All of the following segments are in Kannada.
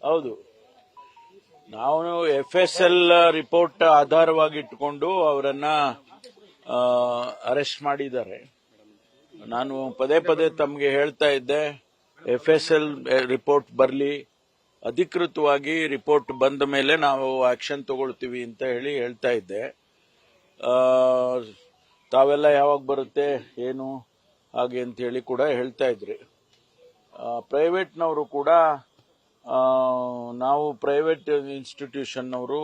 ಹೌದು, ನಾವು FSL ರಿಪೋರ್ಟ್ ಆಧಾರವಾಗಿ ಇಟ್ಟುಕೊಂಡು ಅವರನ್ನ ಅರೆಸ್ಟ್ ಮಾಡಿದ್ದಾರೆ. ನಾನು ಪದೇ ಪದೇ ತಮಗೆ ಹೇಳ್ತಾ ಇದ್ದೆ, FSL ರಿಪೋರ್ಟ್ ಬರಲಿ, ಅಧಿಕೃತವಾಗಿ ರಿಪೋರ್ಟ್ ಬಂದ ಮೇಲೆ ನಾವು ಆಕ್ಷನ್ ತಗೊಳ್ತೀವಿ ಅಂತ ಹೇಳ್ತಾ ಇದ್ದೆ. ತಾವೆಲ್ಲ ಯಾವಾಗ ಬರುತ್ತೆ ಏನು ಹಾಗೆ ಅಂತ ಹೇಳಿ ಕೂಡ ಹೇಳ್ತಾ ಇದ್ರಿ. ಪ್ರೈವೇಟ್ನವರು ಕೂಡ ನಾವು ಪ್ರೈವೇಟ್ ಇನ್ಸ್ಟಿಟ್ಯೂಷನ್ನವರು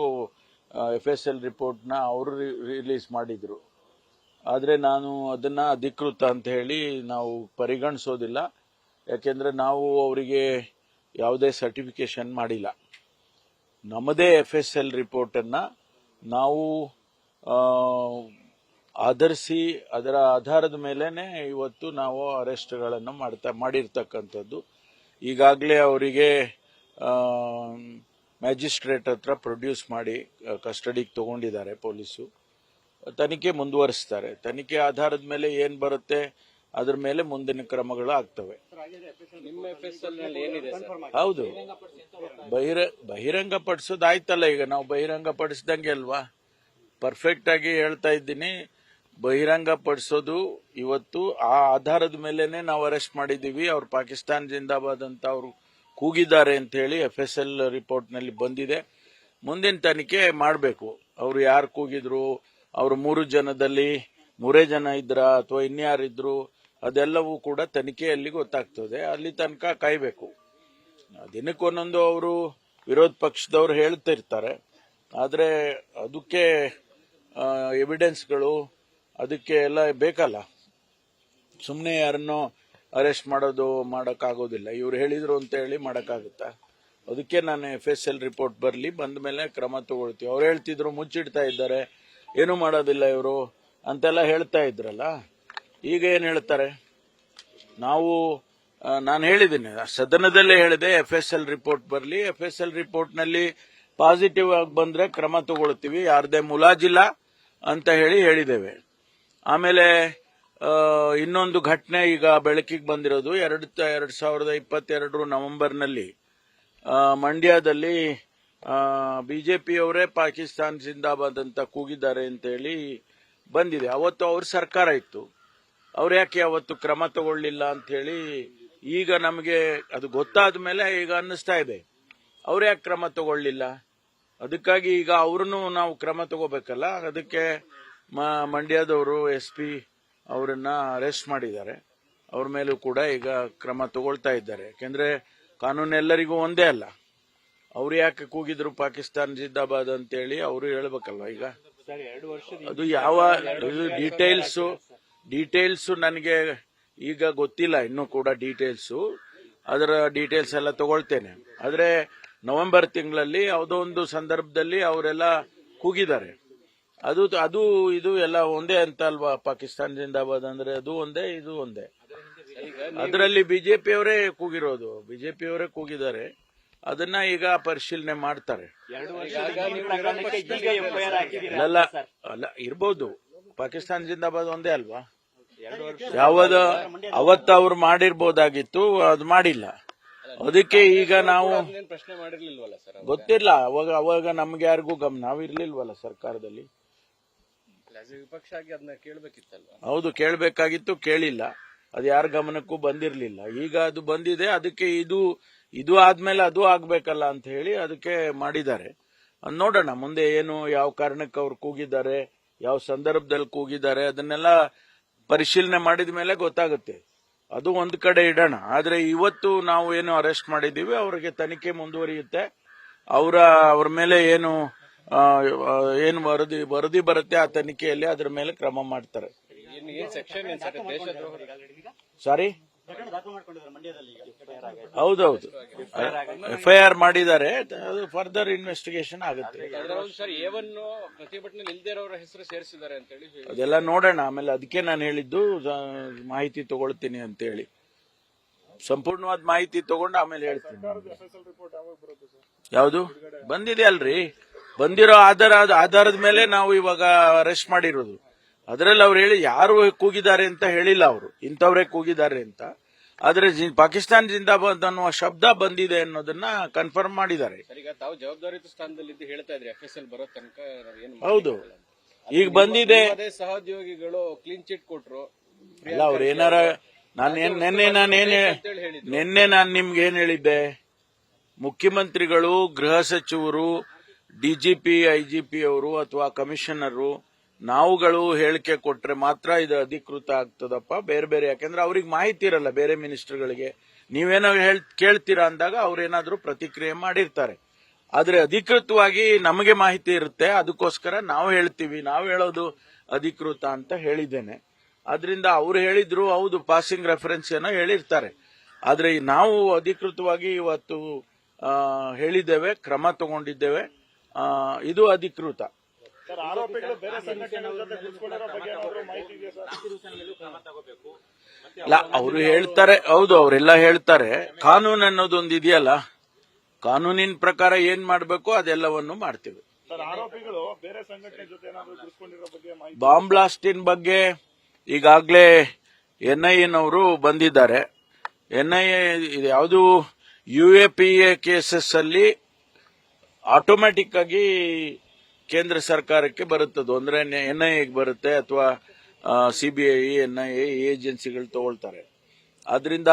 FSL ರಿಪೋರ್ಟ್ನ ಅವರು ರಿಲೀಸ್ ಮಾಡಿದ್ರು. ಆದರೆ ನಾನು ಅದನ್ನ ಅಧಿಕೃತ ಅಂತ ಹೇಳಿ ನಾವು ಪರಿಗಣಿಸೋದಿಲ್ಲ. ಯಾಕೆಂದ್ರೆ ನಾವು ಅವರಿಗೆ ಯಾವುದೇ ಸರ್ಟಿಫಿಕೇಶನ್ ಮಾಡಿಲ್ಲ. ನಮ್ಮದೇ FSL ರಿಪೋರ್ಟ್ ಅನ್ನ ನಾವು ಆಧರಿಸಿ ಅದರ ಆಧಾರದ ಮೇಲೆನೆ ಇವತ್ತು ನಾವು ಅರೆಸ್ಟ್ಗಳನ್ನು ಮಾಡಿರ್ತಕ್ಕಂಥದ್ದು. ಈಗಾಗಲೇ ಅವರಿಗೆ ಮ್ಯಾಜಿಸ್ಟ್ರೇಟ್ ಹತ್ರ ಪ್ರೊಡ್ಯೂಸ್ ಮಾಡಿ ಕಸ್ಟಡಿಗೆ ತಗೊಂಡಿದ್ದಾರೆ ಪೊಲೀಸು. ತನಿಖೆ ಮುಂದುವರಿಸ್ತಾರೆ. ತನಿಖೆ ಆಧಾರದ ಮೇಲೆ ಏನ್ ಬರುತ್ತೆ ಅದ್ರ ಮೇಲೆ ಮುಂದಿನ ಕ್ರಮಗಳು ಆಗ್ತವೆ. ಹೌದು, ಬಹಿರಂಗ ಪಡಿಸೋದಾಯ್ತಲ್ಲ. ಈಗ ನಾವು ಬಹಿರಂಗ ಪಡಿಸ್ದಂಗೆ ಅಲ್ವಾ? ಪರ್ಫೆಕ್ಟ್ ಆಗಿ ಹೇಳ್ತಾ ಇದ್ದೀನಿ. ಬಹಿರಂಗ ಪಡಿಸೋದು ಇವತ್ತು ಆ ಆಧಾರದ ಮೇಲೆನೆ ನಾವು ಅರೆಸ್ಟ್ ಮಾಡಿದೀವಿ. ಅವ್ರು ಪಾಕಿಸ್ತಾನ ಜಿಂದಾಬಾದ್ ಅಂತ ಅವರು ಕೂಗಿದ್ದಾರೆ ಅಂತ ಹೇಳಿ FSL ರಿಪೋರ್ಟ್ ನಲ್ಲಿ ಬಂದಿದೆ. ಮುಂದಿನ ತನಿಖೆ ಮಾಡಬೇಕು. ಅವರು ಯಾರು ಕೂಗಿದ್ರು, ಅವರು 3 ಜನದಲ್ಲಿ 3 ಜನ ಇದ್ರ ಅಥವಾ ಇನ್ಯಾರಿದ್ರು, ಅದೆಲ್ಲವೂ ಕೂಡ ತನಿಖೆಯಲ್ಲಿ ಗೊತ್ತಾಗ್ತದೆ. ಅಲ್ಲಿ ತನಕ ಕಾಯ್ಬೇಕು. ದಿನಕ್ಕೊಂದೊಂದು ಅವರು ವಿರೋಧ ಪಕ್ಷದವರು ಹೇಳ್ತಿರ್ತಾರೆ. ಆದ್ರೆ ಅದಕ್ಕೆ ಎವಿಡೆನ್ಸ್ಗಳು ಅದಕ್ಕೆ ಎಲ್ಲ ಬೇಕಲ್ಲ. ಸುಮ್ಮನೆ ಯಾರನ್ನೋ ಅರೆಸ್ಟ್ ಮಾಡೋಕ್ಕಾಗೋದಿಲ್ಲ. ಇವ್ರು ಹೇಳಿದ್ರು ಅಂತ ಹೇಳಿ ಮಾಡೋಕ್ಕಾಗುತ್ತಾ? ಅದಕ್ಕೆ ನಾನು FSL ರಿಪೋರ್ಟ್ ಬರಲಿ, ಬಂದ ಮೇಲೆ ಕ್ರಮ ತಗೊಳ್ತೀವಿ. ಅವ್ರು ಹೇಳ್ತಿದ್ರು ಮುಚ್ಚಿಡ್ತಾ ಇದ್ದಾರೆ, ಏನು ಮಾಡೋದಿಲ್ಲ ಇವರು ಅಂತೆಲ್ಲ ಹೇಳ್ತಾ ಇದ್ರಲ್ಲ. ಈಗ ಏನ್ ಹೇಳ್ತಾರೆ? ನಾನು ಹೇಳಿದ್ದೀನಿ, ಸದನದಲ್ಲೇ ಹೇಳಿದೆ, FSL ರಿಪೋರ್ಟ್ ಬರಲಿ, FSL ರಿಪೋರ್ಟ್ ನಲ್ಲಿ ಪಾಸಿಟಿವ್ ಆಗಿ ಬಂದ್ರೆ ಕ್ರಮ ತಗೊಳ್ತೀವಿ, ಯಾರದೇ ಮುಲಾಜಿಲ್ಲ ಅಂತ ಹೇಳಿದ್ದೇವೆ. ಆಮೇಲೆ ಇನ್ನೊಂದು ಘಟನೆ ಈಗ ಬೆಳಕಿಗೆ ಬಂದಿರೋದು 2022 ನವೆಂಬರ್ನಲ್ಲಿ ಮಂಡ್ಯದಲ್ಲಿ ಬಿಜೆಪಿಯವರೇ ಪಾಕಿಸ್ತಾನ್ ಜಿಂದಾಬಾದ್ ಅಂತ ಕೂಗಿದ್ದಾರೆ ಅಂತ ಹೇಳಿ ಬಂದಿದೆ. ಅವತ್ತು ಅವ್ರ ಸರ್ಕಾರ ಇತ್ತು. ಅವ್ರು ಯಾಕೆ ಅವತ್ತು ಕ್ರಮ ತಗೊಳ್ಳಿಲ್ಲ ಅಂತ ಹೇಳಿ ಈಗ ನಮಗೆ ಅದು ಗೊತ್ತಾದ ಮೇಲೆ ಈಗ ಅನ್ನಿಸ್ತಾ ಇದೆ, ಅವ್ರು ಯಾಕೆ ಕ್ರಮ ತಗೊಳ್ಳಿಲ್ಲ. ಅದಕ್ಕಾಗಿ ಈಗ ಅವ್ರನ್ನು ನಾವು ಕ್ರಮ ತಗೋಬೇಕಲ್ಲ. ಅದಕ್ಕೆ ಮಂಡ್ಯದವರು SP ಅವರನ್ನ ಅರೆಸ್ಟ್ ಮಾಡಿದ್ದಾರೆ. ಅವ್ರ ಮೇಲೂ ಕೂಡ ಈಗ ಕ್ರಮ ತಗೊಳ್ತಾ ಇದ್ದಾರೆ. ಯಾಕೆಂದ್ರೆ ಕಾನೂನು ಎಲ್ಲರಿಗೂ ಒಂದೇ ಅಲ್ಲ. ಅವ್ರು ಯಾಕೆ ಕೂಗಿದ್ರು ಪಾಕಿಸ್ತಾನ್ ಜಿಂದಾಬಾದ್ ಅಂತ ಹೇಳಿ ಅವರು ಹೇಳ್ಬೇಕಲ್ವ. ಈಗ ಅದು ಯಾವ ಡೀಟೇಲ್ಸ್ ನನಗೆ ಈಗ ಗೊತ್ತಿಲ್ಲ, ಇನ್ನೂ ಕೂಡ ಅದರ ಡೀಟೇಲ್ಸ್ ಎಲ್ಲ ತಗೊಳ್ತೇನೆ. ಆದ್ರೆ ನವೆಂಬರ್ ತಿಂಗಳಲ್ಲಿ ಯಾವುದೋ ಒಂದು ಸಂದರ್ಭದಲ್ಲಿ ಅವರೆಲ್ಲ ಕೂಗಿದ್ದಾರೆ. ಅದು ಇದು ಎಲ್ಲ ಒಂದೇ ಅಂತ ಅಲ್ವಾ? ಪಾಕಿಸ್ತಾನ್ ಜಿಂದಾಬಾದ್ ಅಂದ್ರೆ ಅದು ಒಂದೇ, ಇದು ಒಂದೇ. ಅದರಲ್ಲಿ ಬಿಜೆಪಿಯವರೇ ಕೂಗಿದ್ದಾರೆ. ಅದನ್ನ ಈಗ ಪರಿಶೀಲನೆ ಮಾಡ್ತಾರೆ. ಅಲ್ಲ, ಇರ್ಬೋದು. ಪಾಕಿಸ್ತಾನ್ ಜಿಂದಾಬಾದ್ ಒಂದೇ ಅಲ್ವಾ? ಅವತ್ತು ಅವ್ರು ಮಾಡಿರ್ಬೋದಾಗಿತ್ತು, ಅದು ಮಾಡಿಲ್ಲ. ಅದಕ್ಕೆ ಈಗ ನಾವು ಪ್ರಶ್ನೆ ಮಾಡಿರ್ಲಿಲ್ವಲ್ಲ ಸರ್? ಗೊತ್ತಿಲ್ಲ. ಅವಾಗ ನಮ್ಗೆ ಯಾರಿಗೂ ನಾವಿರ್ಲಿಲ್ವಲ್ಲ ಸರ್ಕಾರದಲ್ಲಿ. ವಿಪಕ್ಷ ಆಗಿ ಅದನ್ನ ಕೇಳಬೇಕಿತ್ತಲ್ವಾ? ಹೌದು, ಕೇಳಬೇಕಾಗಿತ್ತು, ಕೇಳಿಲ್ಲ. ಅದು ಯಾರ ಗಮನಕ್ಕೂ ಬಂದಿರಲಿಲ್ಲ. ಈಗ ಅದು ಬಂದಿದೆ. ಅದಕ್ಕೆ ಇದು ಆದ್ಮೇಲೆ ಅದು ಆಗ್ಬೇಕಲ್ಲ ಅಂತ ಹೇಳಿ ಅದಕ್ಕೆ ಮಾಡಿದ್ದಾರೆ. ನೋಡೋಣ ಮುಂದೆ ಏನು, ಯಾವ ಕಾರಣಕ್ಕೆ ಅವ್ರು ಕೂಗಿದ್ದಾರೆ, ಯಾವ ಸಂದರ್ಭದಲ್ಲಿ ಕೂಗಿದ್ದಾರೆ, ಅದನ್ನೆಲ್ಲ ಪರಿಶೀಲನೆ ಮಾಡಿದ ಮೇಲೆ ಗೊತ್ತಾಗುತ್ತೆ. ಅದು ಒಂದು ಕಡೆ ಇಡೋಣ. ಆದ್ರೆ ಇವತ್ತು ನಾವು ಏನು ಅರೆಸ್ಟ್ ಮಾಡಿದೀವಿ, ಅವರಿಗೆ ತನಿಖೆ ಮುಂದುವರಿಯುತ್ತೆ. ಅವ್ರ ಮೇಲೆ ಏನು ವರದಿ ಬರುತ್ತೆ ಆ ತನಿಖೆಯಲ್ಲಿ ಅದ್ರ ಮೇಲೆ ಕ್ರಮ ಮಾಡ್ತಾರೆ. ಸಾರಿ, ಹೌದೌದು, FIR ಮಾಡಿದ್ದಾರೆ. ಅದು ಫರ್ದರ್ ಇನ್ವೆಸ್ಟಿಗೇಷನ್ ಆಗುತ್ತೆ. ಅದೆಲ್ಲ ನೋಡೋಣ ಆಮೇಲೆ. ಅದಕ್ಕೆ ನಾನು ಹೇಳಿದ್ದು ಮಾಹಿತಿ ತಗೊಳ್ತೀನಿ ಅಂತ ಹೇಳಿ. ಸಂಪೂರ್ಣವಾದ ಮಾಹಿತಿ ತಗೊಂಡು ಆಮೇಲೆ ಹೇಳ್ತೀನಿ. ಯಾವುದು ಬಂದಿದೆ ಅಲ್ರಿ? ಬಂದಿರೋ ಆಧಾರದ ಮೇಲೆ ನಾವು ಇವಾಗ ಅರೆಸ್ಟ್ ಮಾಡಿರೋದು. ಅದರಲ್ಲಿ ಅವ್ರು ಯಾರು ಕೂಗಿದ್ದಾರೆ ಅಂತ ಹೇಳಿಲ್ಲ. ಅವರು ಇಂಥವ್ರೇ ಕೂಗಿದ್ದಾರೆ ಅಂತ. ಆದ್ರೆ ಪಾಕಿಸ್ತಾನ ಜಿಂದಾಬಾದ್ ಅನ್ನುವ ಶಬ್ದ ಬಂದಿದೆ ಅನ್ನೋದನ್ನ ಕನ್ಫರ್ಮ್ ಮಾಡಿದ್ದಾರೆ. ಸರ್, ಈಗ ತಾವು ಜವಾಬ್ದಾರಿಯುತ ಸ್ಥಾನದಲ್ಲಿ ಹೇಳ್ತಾ ಇದ್ರಿ FSL ಬರೋ ತನಕ ನಾವೇನು ಹೌದು, ಈಗ ಬಂದಿದೆ. ಅದೇ ಸಹೋದ್ಯೋಗಿಗಳು ಕ್ಲೀನ್ ಚಿಟ್ ಕೊಟ್ರು. ಅಲ್ಲ, ಅವ್ರ ಏನಾರ ನಿನ್ನೆ ನಾನು ನಿಮ್ಗೆ ಏನ್ ಹೇಳಿದ್ದೆ, ಮುಖ್ಯಮಂತ್ರಿಗಳು, ಗೃಹ ಸಚಿವರು, ಡಿಜಿಪಿ, ಐಜಿಪಿ ಅವರು ಅಥವಾ ಕಮಿಷನರು ನಾವುಗಳು ಹೇಳಿಕೆ ಕೊಟ್ರೆ ಮಾತ್ರ ಇದು ಅಧಿಕೃತ ಆಗ್ತದಪ್ಪ. ಬೇರೆ ಬೇರೆ, ಯಾಕಂದ್ರೆ ಅವ್ರಿಗೆ ಮಾಹಿತಿ ಇರಲ್ಲ ಬೇರೆ ಮಿನಿಸ್ಟರ್ಗಳಿಗೆ. ನೀವೇನೋ ಕೇಳ್ತೀರಾ ಅಂದಾಗ ಅವ್ರೇನಾದ್ರೂ ಪ್ರತಿಕ್ರಿಯೆ ಮಾಡಿರ್ತಾರೆ. ಆದ್ರೆ ಅಧಿಕೃತವಾಗಿ ನಮಗೆ ಮಾಹಿತಿ ಇರುತ್ತೆ, ಅದಕ್ಕೋಸ್ಕರ ನಾವು ಹೇಳ್ತೀವಿ. ನಾವು ಹೇಳೋದು ಅಧಿಕೃತ ಅಂತ ಹೇಳಿದ್ದೇನೆ. ಆದ್ರಿಂದ ಅವ್ರು ಹೇಳಿದ್ರು, ಹೌದು ಪಾಸಿಂಗ್ ರೆಫರೆನ್ಸ್ ಏನೋ ಹೇಳಿರ್ತಾರೆ. ಆದ್ರೆ ನಾವು ಅಧಿಕೃತವಾಗಿ ಇವತ್ತು ಹೇಳಿದ್ದೇವೆ, ಕ್ರಮ ತಗೊಂಡಿದ್ದೇವೆ. ಇದು ಅಧಿಕೃತ. ಅಲ್ಲ, ಅವರು ಹೇಳ್ತಾರೆ, ಹೌದು ಅವರೆಲ್ಲ ಹೇಳ್ತಾರೆ. ಕಾನೂನು ಅನ್ನೋದೊಂದು ಇದೆಯಲ್ಲ, ಕಾನೂನಿನ ಪ್ರಕಾರ ಏನ್ ಮಾಡಬೇಕು ಅದೆಲ್ಲವನ್ನು ಮಾಡ್ತೀವಿ. ಬಾಂಬ್ ಬ್ಲಾಸ್ಟಿನ್ ಬಗ್ಗೆ ಈಗಾಗಲೇ NIA ಬಂದಿದ್ದಾರೆ. NIA ಯಾವುದು UAPA ಕೇಸಸ್ ಅಲ್ಲಿ ಆಟೋಮ್ಯಾಟಿಕ್ ಆಗಿ ಕೇಂದ್ರ ಸರ್ಕಾರಕ್ಕೆ ಬರುತ್ತದು. ಅಂದ್ರೆ NIAಗೆ ಬರುತ್ತೆ ಅಥವಾ CBI, NIA ಏಜೆನ್ಸಿಗಳು ತಗೊಳ್ತಾರೆ. ಆದ್ರಿಂದ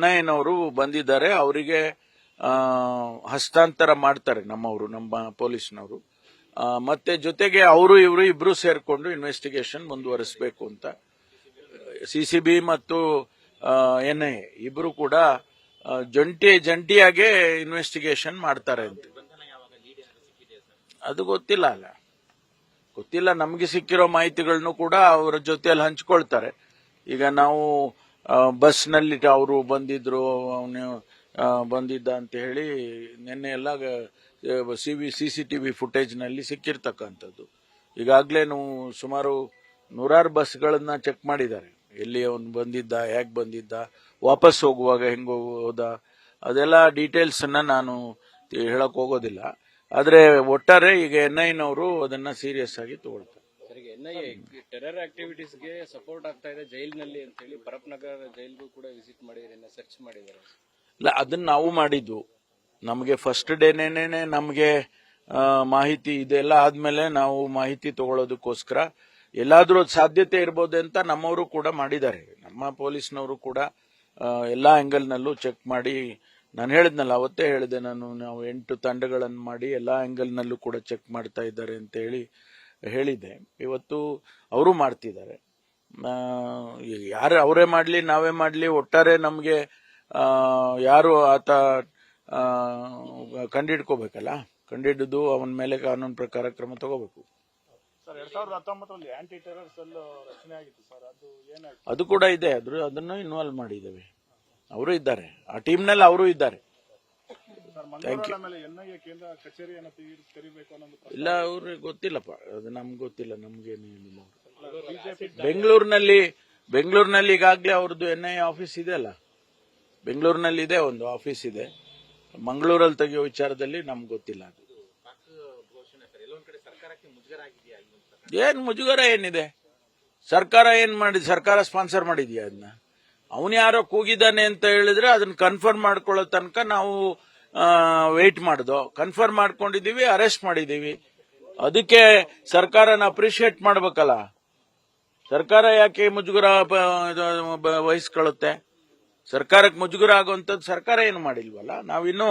NIA ಬಂದಿದ್ದಾರೆ, ಅವರಿಗೆ ಹಸ್ತಾಂತರ ಮಾಡ್ತಾರೆ ನಮ್ಮ ಪೊಲೀಸ್ನವರು. ಮತ್ತೆ ಜೊತೆಗೆ ಇವರು ಇಬ್ರು ಸೇರ್ಕೊಂಡು ಇನ್ವೆಸ್ಟಿಗೇಷನ್ ಮುಂದುವರಿಸಬೇಕು ಅಂತ CCB ಮತ್ತು NIA ಇಬ್ರು ಕೂಡ ಜಂಟಿಯಾಗಿ ಇನ್ವೆಸ್ಟಿಗೇಷನ್ ಮಾಡ್ತಾರೆ ಅಂತ. ಅದು ಗೊತ್ತಿಲ್ಲ ನಮಗೆ ಸಿಕ್ಕಿರೋ ಮಾಹಿತಿಗಳನ್ನು ಕೂಡ ಅವರ ಜೊತೆಯಲ್ಲಿ ಹಂಚ್ಕೊಳ್ತಾರೆ. ಈಗ ನಾವು ಬಸ್ನಲ್ಲಿ ಅವರು ಬಂದಿದ್ರು, ಅವನು ಬಂದಿದ್ದ ಅಂತ ಹೇಳಿ ನಿನ್ನೆ ಎಲ್ಲ CCTV ಫುಟೇಜ್ ನಲ್ಲಿ ಸಿಕ್ಕಿರ್ತಕ್ಕಂಥದ್ದು. ಈಗಾಗಲೇ ಸುಮಾರು 100 ಬಸ್ಗಳನ್ನ ಚೆಕ್ ಮಾಡಿದ್ದಾರೆ. ಎಲ್ಲಿ ಅವನು ಬಂದಿದ್ದ, ಹೇಗೆ ಬಂದಿದ್ದ, ವಾಪಸ್ ಹೋಗುವಾಗ ಹೆಂಗ ಹೋದ, ಅದೆಲ್ಲ ಡೀಟೇಲ್ಸ್ ಅನ್ನ ನಾನು ಹೇಳಕ್ ಹೋಗೋದಿಲ್ಲ. ಆದ್ರೆ ಒಟ್ಟಾರೆ ಈಗ NIA ಅದನ್ನ ಸೀರಿಯಸ್ ಆಗಿ ತಗೊಳ್ತಾರೆ. NIA ಟೆರರ್ ಆಕ್ಟಿವಿಟೀಸ್ಗೆ ಸಪೋರ್ಟ್ ಆಗ್ತಾ ಇದೆ ಜೈಲಿನಲ್ಲಿ ಅಂತ ಹೇಳಿ ಪರಪ್ನಗರ ಜೈಲ್ಗೂ ಕೂಡ ವಿಸಿಟ್ ಮಾಡಿದ್ದಾರೆ, ಸರ್ಚ್ ಮಾಡಿದ್ದಾರೆ. ಇಲ್ಲ, ಅದನ್ನ ನಾವು ಮಾಡಿದ್ವು. ನಮಗೆ ಫಸ್ಟ್ ಡೇನೇನೆ ನಮಗೆ ಮಾಹಿತಿ ಇದೆಲ್ಲ ಆದ್ಮೇಲೆ ನಾವು ಮಾಹಿತಿ ತಗೊಳ್ಳೋದಕ್ಕೋಸ್ಕರ ಎಲ್ಲಾದ್ರೂ ಸಾಧ್ಯತೆ ಇರ್ಬೋದು ಅಂತ ನಮ್ಮವರು ಕೂಡ ಮಾಡಿದ್ದಾರೆ. ನಮ್ಮ ಪೊಲೀಸ್ನವರು ಕೂಡ ಎಲ್ಲಾ ಆಂಗಲ್ನಲ್ಲೂ ಚೆಕ್ ಮಾಡಿ, ನಾನು ಹೇಳಿದ್ನಲ್ಲ, ಅವತ್ತೇ ಹೇಳಿದೆ ನಾವು 8 ತಂಡಗಳನ್ನು ಮಾಡಿ ಎಲ್ಲಾ ಆಂಗಲ್ನಲ್ಲೂ ಕೂಡ ಚೆಕ್ ಮಾಡ್ತಾ ಇದ್ದಾರೆ ಅಂತ ಹೇಳಿದೆ. ಇವತ್ತು ಅವರು ಮಾಡ್ತಿದ್ದಾರೆ. ಯಾರು ಅವರೇ ಮಾಡ್ಲಿ ನಾವೇ ಮಾಡ್ಲಿ, ಒಟ್ಟಾರೆ ನಮಗೆ ಯಾರು ಆತ ಕಂಡಿಡ್ಕೋಬೇಕಲ್ಲ, ಕಂಡಿಡಿದು ಅವನ ಮೇಲೆ ಕಾನೂನು ಪ್ರಕಾರ ಕ್ರಮ ತಗೋಬೇಕು. ಸರ್, 2019ರಲ್ಲಿ ಆಂಟಿ ಟೆರರ್ ಸೆಲ್ ರಚನೆ ಆಗಿತ್ತು ಸರ್, ಅದು ಏನಾಯ್ತು? ಅದು ಕೂಡ ಇದೆ, ಅದನ್ನು ಇನ್ವಾಲ್ವ್ ಮಾಡಿದ್ದೇವೆ. ಅವರು ಇದ್ದಾರೆ, ಆ ಟೀಮ್ನಲ್ಲಿ ಅವರು ಇದ್ದಾರೆ. NIA ಕೇಂದ್ರ ಕಚೇರಿಯನ್ನು ತೆರಿಬೇಕು ಅನ್ನೋದು ಇಲ್ಲ, ಅವ್ರಿಗೆ ಗೊತ್ತಿಲ್ಲಪ್ಪ, ಅದು ನಮ್ಗೆ ಗೊತ್ತಿಲ್ಲ, ನಮ್ಗೇನು ಏನಿಲ್ಲ. ಬೆಂಗಳೂರಿನಲ್ಲಿ ಈಗಾಗಲೇ ಅವ್ರದ್ದು NIA ಆಫೀಸ್ ಇದೆ ಅಲ್ಲ, ಬೆಂಗಳೂರಿನಲ್ಲಿ ಇದೆ, ಒಂದು ಆಫೀಸ್ ಇದೆ. ಮಂಗಳೂರಲ್ಲಿ ತೆಗೆಯೋ ವಿಚಾರದಲ್ಲಿ ನಮ್ಗೆ ಗೊತ್ತಿಲ್ಲ. ಅದು ಏನ್ ಮುಜುಗರ ಏನಿದೆ? ಸರ್ಕಾರ ಏನ್ ಮಾಡಿ, ಸರ್ಕಾರ ಸ್ಪಾನ್ಸರ್ ಮಾಡಿದ್ಯಾ ಅದನ್ನ? ಅವನು ಯಾರೋ ಕೂಗಿದ್ದಾನೆ ಅಂತ ಹೇಳಿದ್ರೆ ಅದನ್ನ ಕನ್ಫರ್ಮ್ ಮಾಡ್ಕೊಳ್ಳೋ ತನಕ ನಾವು ವೇಟ್ ಮಾಡಿದೋ, ಕನ್ಫರ್ಮ್ ಮಾಡ್ಕೊಂಡಿದೀವಿ, ಅರೆಸ್ಟ್ ಮಾಡಿದೀವಿ. ಅದಕ್ಕೆ ಸರ್ಕಾರನ ಅಪ್ರಿಶಿಯೇಟ್ ಮಾಡ್ಬೇಕಲ್ಲ. ಸರ್ಕಾರ ಯಾಕೆ ಮುಜುಗರ ವಹಿಸ್ಕೊಳ್ಳುತ್ತೆ? ಸರ್ಕಾರಕ್ಕೆ ಮುಜುಗರ ಆಗುವಂತದ್ದು ಸರ್ಕಾರ ಏನು ಮಾಡಿಲ್ವಲ್ಲ. ನಾವಿನ್ನೂ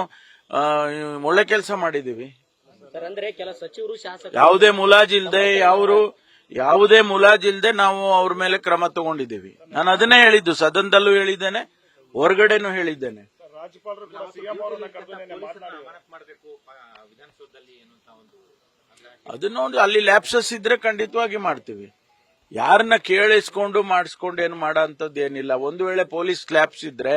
ಒಳ್ಳೆ ಕೆಲಸ ಮಾಡಿದೀವಿ. ಅಂದ್ರೆ ಕೆಲ ಸಚಿವರು, ಶಾಸಕರು ಯಾವುದೇ ಮುಲಾಜಿಲ್ದೆ ನಾವು ಅವ್ರ ಮೇಲೆ ಕ್ರಮ ತಗೊಂಡಿದ್ದೀವಿ. ನಾನು ಅದನ್ನೇ ಹೇಳಿದ್ದು, ಸದನದಲ್ಲೂ ಹೇಳಿದ್ದೇನೆ, ಹೊರಗಡೆನೂ ಹೇಳಿದ್ದೇನೆ. ರಾಜ್ಯಪಾಲರು ಕೂಡ CM ಅವರನ್ನ ಕರೆದು ಮಾತನಾಡಬೇಕು ವಿಧಾನಸೌಧದಲ್ಲಿ ಅದನ್ನ ಅಲ್ಲಿ ಲ್ಯಾಪ್ಸಸ್ ಇದ್ರೆ ಖಂಡಿತವಾಗಿ ಮಾಡ್ತೀವಿ. ಯಾರನ್ನ ಕೇಳಿಸ್ಕೊಂಡು ಮಾಡಿಸ್ಕೊಂಡು ಏನು ಮಾಡೋ ಅಂತದ್ದು ಏನಿಲ್ಲ. ಒಂದು ವೇಳೆ ಪೊಲೀಸ್ ಲ್ಯಾಪ್ಸ್ ಇದ್ರೆ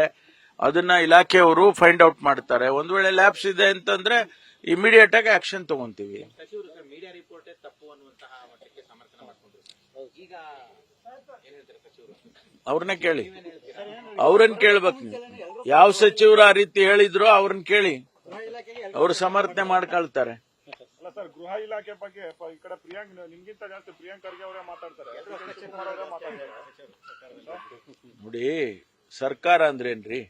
ಅದನ್ನ ಇಲಾಖೆಯವರು ಫೈಂಡ್ ಔಟ್ ಮಾಡ್ತಾರೆ. ಒಂದು ವೇಳೆ ಲ್ಯಾಪ್ಸ್ ಇದೆ ಅಂತಂದ್ರೆ ಇಮಿಡಿಯೇಟ್ ಆಗಿ ಆಕ್ಷನ್ ತಗೊಂತೀವಿ. ಮೀಡಿಯಾ ರಿಪೋರ್ಟ್ ತಪ್ಪು ಅನ್ನುವಂತಹ ಮಟ್ಟಕ್ಕೆ ಸಮರ್ಥನೆ ಮಾಡಿಕೊಂಡ್ರು. ಈಗ ಏನ್ ಹೇಳ್ತಾರೆ ಸಚಿವರು? ಅವ್ರನ್ನ ಕೇಳಿ, ಅವ್ರನ್ನ ಕೇಳ್ಬೇಕು ನೀವು. ಯಾವ ಸಚಿವರು ಆ ರೀತಿ ಹೇಳಿದ್ರು ಅವ್ರನ್ನ ಕೇಳಿ, ಅವ್ರು ಸಮರ್ಥನೆ ಮಾಡ್ಕೊಳ್ತಾರೆ. ಅಲ್ಲ ಸರ್, ಗೃಹ ಇಲಾಖೆ ಬಗ್ಗೆ ಈ ಕಡೆ ನಿಮ್ಗಿಂತ ಜಾಸ್ತಿ ಪ್ರಿಯಾಂಕ್ ಖರ್ಗೆ ಅವರೇ ಮಾತಾಡ್ತಾರೆ. ನೋಡಿ, ಸರ್ಕಾರ ಅಂದ್ರೇನ್ರಿ?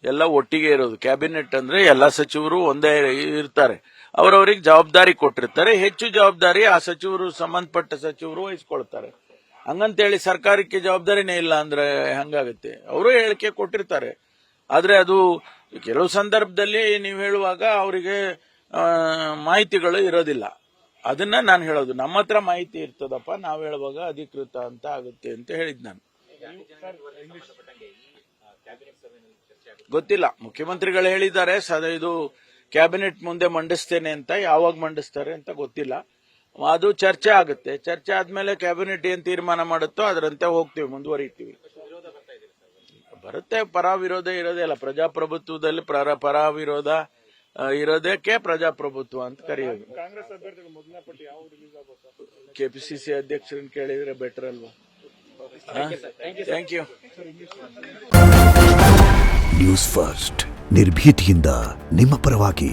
ಎಲ್ಲ ಒಟ್ಟಿಗೆ ಇರೋದು. ಕ್ಯಾಬಿನೆಟ್ ಅಂದ್ರೆ ಎಲ್ಲಾ ಸಚಿವರು ಒಂದೇ ಇರ್ತಾರೆ, ಅವರವರಿಗೆ ಜವಾಬ್ದಾರಿ ಕೊಟ್ಟಿರ್ತಾರೆ. ಹೆಚ್ಚು ಜವಾಬ್ದಾರಿ ಆ ಸಚಿವರು, ಸಂಬಂಧಪಟ್ಟ ಸಚಿವರು ವಹಿಸ್ಕೊಳ್ತಾರೆ. ಹಂಗಂತೇಳಿ ಸರ್ಕಾರಕ್ಕೆ ಜವಾಬ್ದಾರಿನೇ ಇಲ್ಲ ಅಂದ್ರೆ ಹಂಗಾಗುತ್ತೆ. ಅವರು ಹೇಳಿಕೆ ಕೊಟ್ಟಿರ್ತಾರೆ, ಆದ್ರೆ ಅದು ಕೆಲವು ಸಂದರ್ಭದಲ್ಲಿ ನೀವು ಹೇಳುವಾಗ ಅವರಿಗೆ ಮಾಹಿತಿಗಳು ಇರೋದಿಲ್ಲ. ಅದನ್ನ ನಾನು ಹೇಳೋದು, ನಮ್ಮ ಹತ್ರ ಮಾಹಿತಿ ಇರ್ತದಪ್ಪ, ನಾವು ಹೇಳುವಾಗ ಅಧಿಕೃತ ಅಂತ ಆಗುತ್ತೆ ಅಂತ ಹೇಳಿದ್ ನಾನು. ಗೊತ್ತಿಲ್ಲ, ಮುಖ್ಯಮಂತ್ರಿಗಳು ಹೇಳಿದ್ದಾರೆ ಇದು ಕ್ಯಾಬಿನೆಟ್ ಮುಂದೆ ಮಂಡಿಸ್ತೇನೆ ಅಂತ. ಯಾವಾಗ ಮಂಡಿಸ್ತಾರೆ ಅಂತ ಗೊತ್ತಿಲ್ಲ. ಅದು ಚರ್ಚೆ ಆಗುತ್ತೆ. ಚರ್ಚೆ ಆದ್ಮೇಲೆ ಕ್ಯಾಬಿನೆಟ್ ಏನ್ ತೀರ್ಮಾನ ಮಾಡುತ್ತೋ ಅದರಂತೆ ಹೋಗ್ತೀವಿ, ಮುಂದುವರಿತೀವಿ. ಬರುತ್ತೆ, ಪರ ವಿರೋಧ ಇರೋದೇ ಅಲ್ಲ ಪ್ರಜಾಪ್ರಭುತ್ವದಲ್ಲಿ. ಪರ ವಿರೋಧ ಇರೋದಕ್ಕೆ ಪ್ರಜಾಪ್ರಭುತ್ವ ಅಂತ ಕರೆಯೋದು. ಕಾಂಗ್ರೆಸ್ ಅಭ್ಯರ್ಥಿಗಳ ಮೊದಲನೇ ಪಟ್ಟಿ ಯಾವ ರಿಲೀಸ್ ಆಗುತ್ತೆ? ಕೆಪಿಸಿಸಿ ಅಧ್ಯಕ್ಷರನ್ನ ಕೇಳಿದ್ರೆ ಬೆಟರ್ ಅಲ್ವಾ? Thank you. ನ್ಯೂಸ್ ಫಸ್ಟ್ ನಿರ್ಭೀತಿಯಿಂದ ನಿಮ್ಮ ಪರವಾಗಿ.